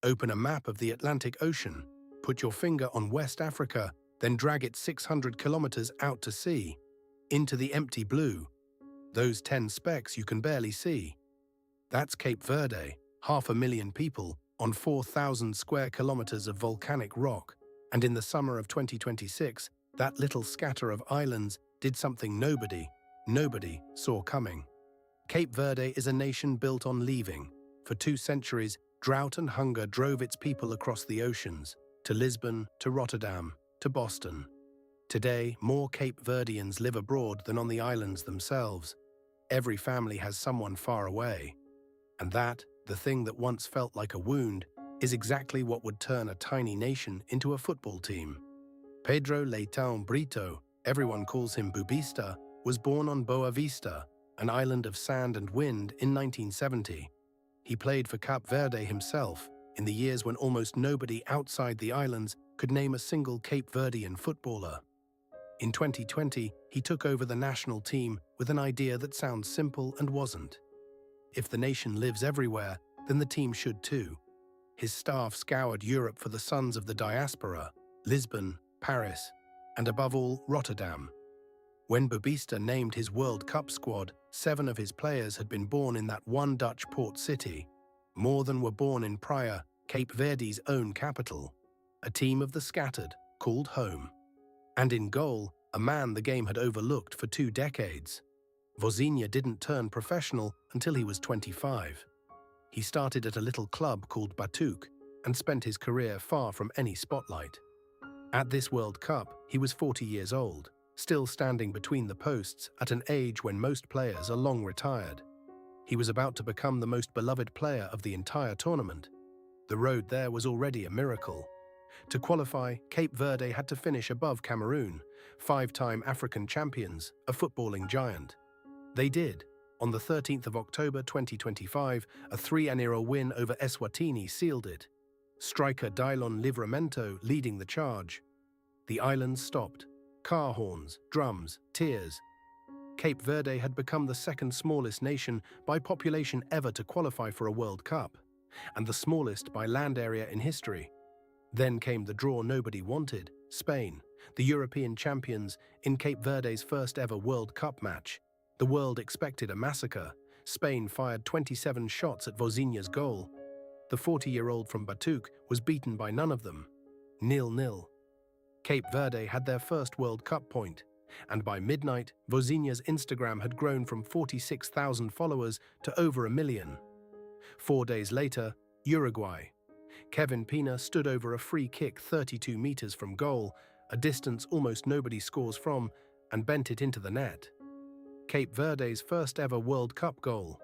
Open a map of the Atlantic Ocean, put your finger on West Africa, then drag it 600 kilometers out to sea, into the empty blue. Those 10 specks you can barely see. That's Cape Verde, 500,000 people on 4,000 square kilometers of volcanic rock. And in the summer of 2026, that little scatter of islands did something nobody saw coming. Cape Verde is a nation built on leaving. For 2 centuries, drought and hunger drove its people across the oceans, to Lisbon, to Rotterdam, to Boston. Today, more Cape Verdeans live abroad than on the islands themselves. Every family has someone far away. And that, the thing that once felt like a wound, is exactly what would turn a tiny nation into a football team. Pedro Leitão Brito, everyone calls him Bubista, was born on Boa Vista, an island of sand and wind, in 1970. He played for Cape Verde himself, in the years when almost nobody outside the islands could name a single Cape Verdean footballer. In 2020, he took over the national team with an idea that sounds simple and wasn't. If the nation lives everywhere, then the team should too. His staff scoured Europe for the sons of the diaspora, Lisbon, Paris, and above all, Rotterdam. When Bubista named his World Cup squad, 7 of his players had been born in that one Dutch port city. More than were born in Praia, Cape Verde's own capital. A team of the scattered, called home. And in goal, a man the game had overlooked for 2 decades. Vozinha didn't turn professional until he was 25. He started at a little club called Batuque and spent his career far from any spotlight. At this World Cup, he was 40 years old, still standing between the posts at an age when most players are long retired. He was about to become the most beloved player of the entire tournament. The road there was already a miracle. To qualify, Cape Verde had to finish above Cameroon, 5-time African champions, a footballing giant. They did. On the 13th of October 2025, a 3-0 win over Eswatini sealed it. Striker Dylon Livramento leading the charge. The islands stopped. Car horns, drums, tears. Cape Verde had become the 2nd smallest nation by population ever to qualify for a World Cup, and the smallest by land area in history. Then came the draw nobody wanted, Spain, the European champions, in Cape Verde's first ever World Cup match. The world expected a massacre. Spain fired 27 shots at Vozinha's goal. The 40-year-old from Batuque was beaten by none of them. 0-0. Cape Verde had their first World Cup point, and by midnight, Vozinha's Instagram had grown from 46,000 followers to over 1 million. 4 days later, Uruguay. Kevin Pina stood over a free kick 32 meters from goal, a distance almost nobody scores from, and bent it into the net. Cape Verde's first ever World Cup goal.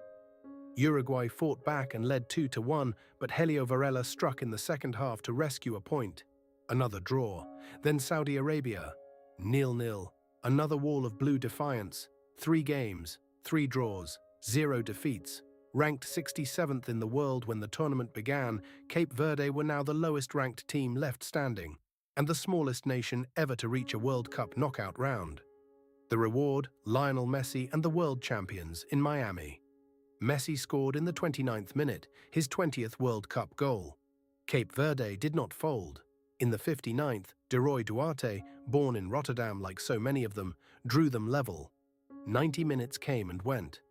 Uruguay fought back and led 2-1, but Helio Varela struck in the second half to rescue a point. Another draw. Then Saudi Arabia. 0-0. Another wall of blue defiance. 3 games, 3 draws, 0 defeats. Ranked 67th in the world when the tournament began, Cape Verde were now the lowest-ranked team left standing, and the smallest nation ever to reach a World Cup knockout round. The reward, Lionel Messi and the world champions in Miami. Messi scored in the 29th minute, his 20th World Cup goal. Cape Verde did not fold. In the 59th, Deroy Duarte, born in Rotterdam like so many of them, drew them level. 90 minutes came and went.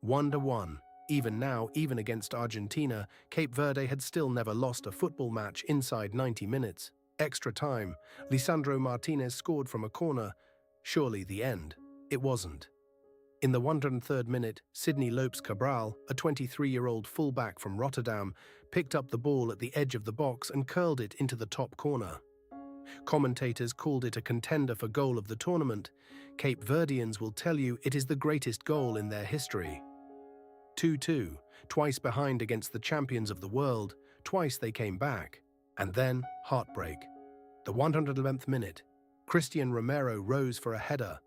1-1. Even now, even against Argentina, Cape Verde had still never lost a football match inside 90 minutes. Extra time, Lisandro Martinez scored from a corner. Surely the end. It wasn't. In the 103rd minute, Sidny Lopes Cabral, a 23-year-old fullback from Rotterdam, picked up the ball at the edge of the box and curled it into the top corner. Commentators called it a contender for goal of the tournament. Cape Verdeans will tell you it is the greatest goal in their history. 2-2, twice behind against the champions of the world, twice they came back. And then, heartbreak. The 111th minute, Christian Romero rose for a header.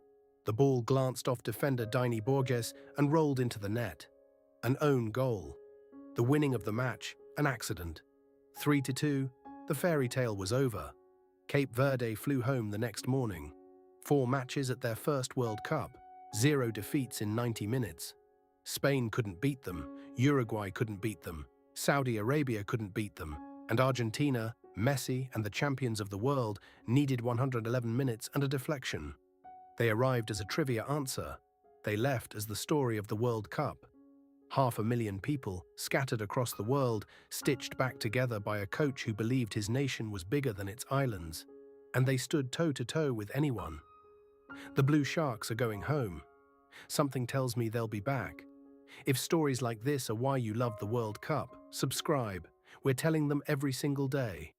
The ball glanced off defender Dini Borges and rolled into the net. An own goal. The winning of the match, an accident. 3-2, the fairy tale was over. Cape Verde flew home the next morning. 4 matches at their first World Cup, 0 defeats in 90 minutes. Spain couldn't beat them, Uruguay couldn't beat them, Saudi Arabia couldn't beat them. And Argentina, Messi, and the champions of the world needed 111 minutes and a deflection. They arrived as a trivia answer. They left as the story of the World Cup. 500,000 people, scattered across the world, stitched back together by a coach who believed his nation was bigger than its islands. And they stood toe-to-toe with anyone. The Blue Sharks are going home. Something tells me they'll be back. If stories like this are why you love the World Cup, subscribe. We're telling them every single day.